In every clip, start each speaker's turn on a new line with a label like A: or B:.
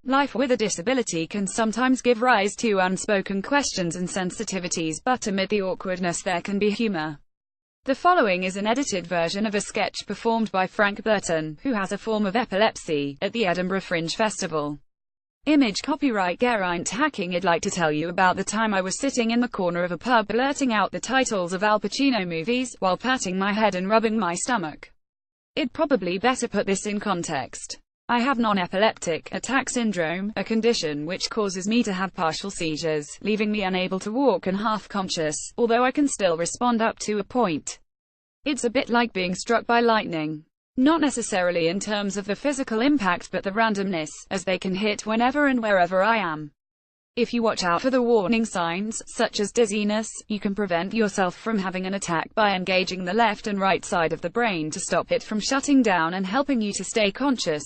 A: Life with a disability can sometimes give rise to unspoken questions and sensitivities, but amid the awkwardness there can be humor. The following is an edited version of a sketch performed by Frank Burton, who has a form of epilepsy, at the Edinburgh Fringe Festival. Image copyright Geraint Hacking. I'd like to tell you about the time I was sitting in the corner of a pub blurting out the titles of Al Pacino movies, while patting my head and rubbing my stomach. I'd probably better put this in context. I have non-epileptic attack syndrome, a condition which causes me to have partial seizures, leaving me unable to walk and half-conscious, although I can still respond up to a point. It's a bit like being struck by lightning. Not necessarily in terms of the physical impact but the randomness, as they can hit whenever and wherever I am. If you watch out for the warning signs, such as dizziness, you can prevent yourself from having an attack by engaging the left and right side of the brain to stop it from shutting down and helping you to stay conscious.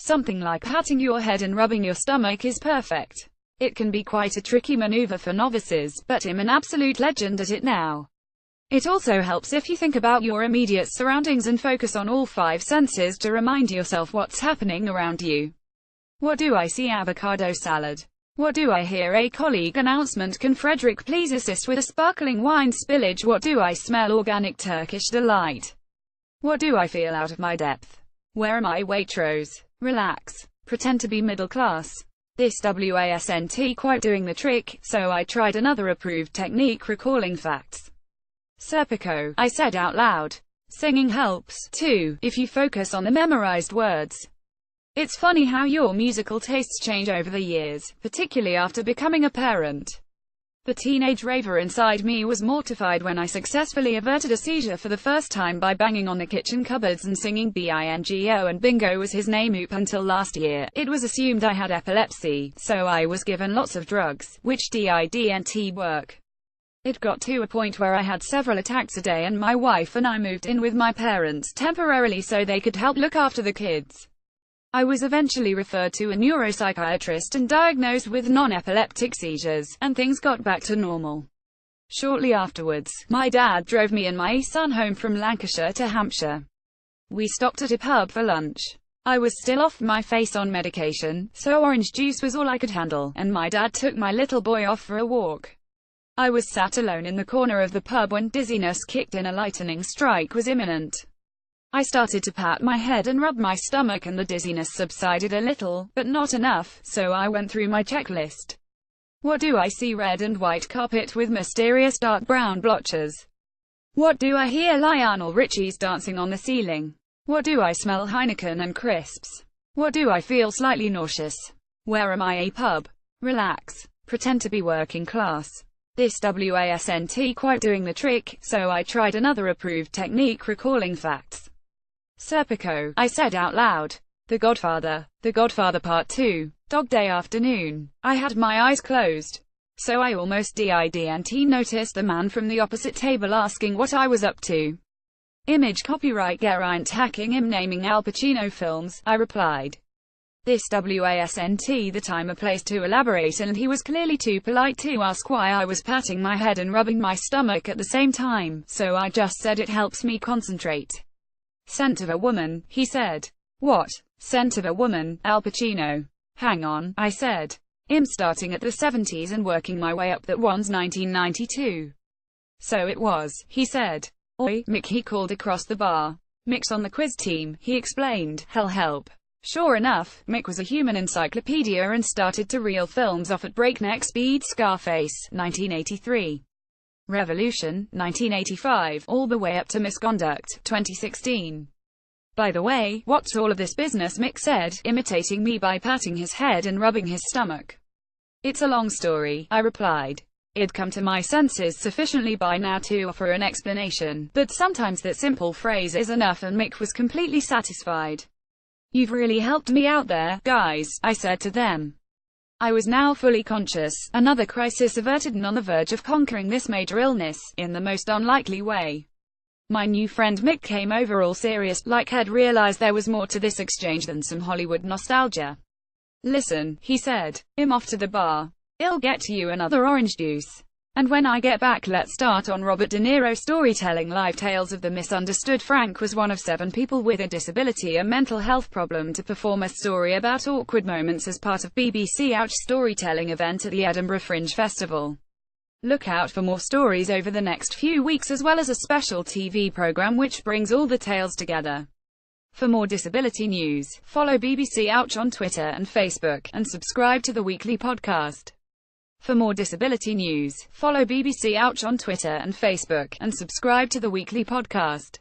A: Something like patting your head and rubbing your stomach is perfect. It can be quite a tricky maneuver for novices, but I'm an absolute legend at it now. It also helps if you think about your immediate surroundings and focus on all 5 senses to remind yourself what's happening around you. What do I see? Avocado salad. What do I hear? A colleague announcement. Can Frederick please assist with a sparkling wine spillage? What do I smell? Organic Turkish delight. What do I feel? Out of my depth. Where am I? Waitrose. Relax. Pretend to be middle class. This wasn't quite doing the trick, so I tried another approved technique, recalling facts. Serpico, I said out loud. Singing helps, too, if you focus on the memorized words. It's funny how your musical tastes change over the years, particularly after becoming a parent. The teenage raver inside me was mortified when I successfully averted a seizure for the first time by banging on the kitchen cupboards and singing bingo, and bingo was his name. Until last year, it was assumed I had epilepsy, so I was given lots of drugs, which didn't work. It got to a point where I had several attacks a day, and my wife and I moved in with my parents temporarily so they could help look after the kids. I was eventually referred to a neuropsychiatrist and diagnosed with non-epileptic seizures, and things got back to normal. Shortly afterwards, my dad drove me and my son home from Lancashire to Hampshire. We stopped at a pub for lunch. I was still off my face on medication, so orange juice was all I could handle, and my dad took my little boy off for a walk. I was sat alone in the corner of the pub when dizziness kicked in. A lightning strike was imminent. I started to pat my head and rub my stomach, and the dizziness subsided a little, but not enough, so I went through my checklist. What do I see? Red and white carpet with mysterious dark brown blotches. What do I hear? Lionel Richie's dancing on the ceiling. What do I smell? Heineken and crisps. What do I feel? Slightly nauseous. Where am I? A pub. Relax. Pretend to be working class. This wasn't quite doing the trick, so I tried another approved technique, recalling facts. Serpico, I said out loud. The Godfather Part 2. Dog Day afternoon. I had my eyes closed, so I almost didn't notice the man from the opposite table asking what I was up to. Image copyright Geraint Hacking. I'm naming Al Pacino films, I replied. This wasn't the time or place to elaborate, and he was clearly too polite to ask why I was patting my head and rubbing my stomach at the same time, so I just said it helps me concentrate. Scent of a woman, he said. What? Scent of a woman, Al Pacino. Hang on, I said. I'm starting at the 70s and working my way up. That one's 1992. So it was, he said. Oi, Mick, he called across the bar. Mick's on the quiz team, he explained. Hell help. Sure enough, Mick was a human encyclopedia and started to reel films off at breakneck speed. Scarface, 1983. Revolution, 1985, all the way up to Misconduct, 2016. By the way, what's all of this business? Mick said, imitating me by patting his head and rubbing his stomach. It's a long story, I replied. I'd come to my senses sufficiently by now to offer an explanation, but sometimes that simple phrase is enough, and Mick was completely satisfied. You've really helped me out there, guys, I said to them. I was now fully conscious, another crisis averted, and on the verge of conquering this major illness, in the most unlikely way. My new friend Mick came over all serious, like he'd realized there was more to this exchange than some Hollywood nostalgia. Listen, he said, I'm off to the bar. I'll get you another orange juice. And when I get back, let's start on Robert De Niro storytelling live tales of the misunderstood. Frank was one of 7 people with a disability, a mental health problem, to perform a story about awkward moments as part of BBC Ouch storytelling event at the Edinburgh Fringe Festival. Look out for more stories over the next few weeks, as well as a special TV programme which brings all the tales together. For more disability news, follow BBC Ouch on Twitter and Facebook, and subscribe to the weekly podcast. For more disability news, follow BBC Ouch on Twitter and Facebook, and subscribe to the weekly podcast.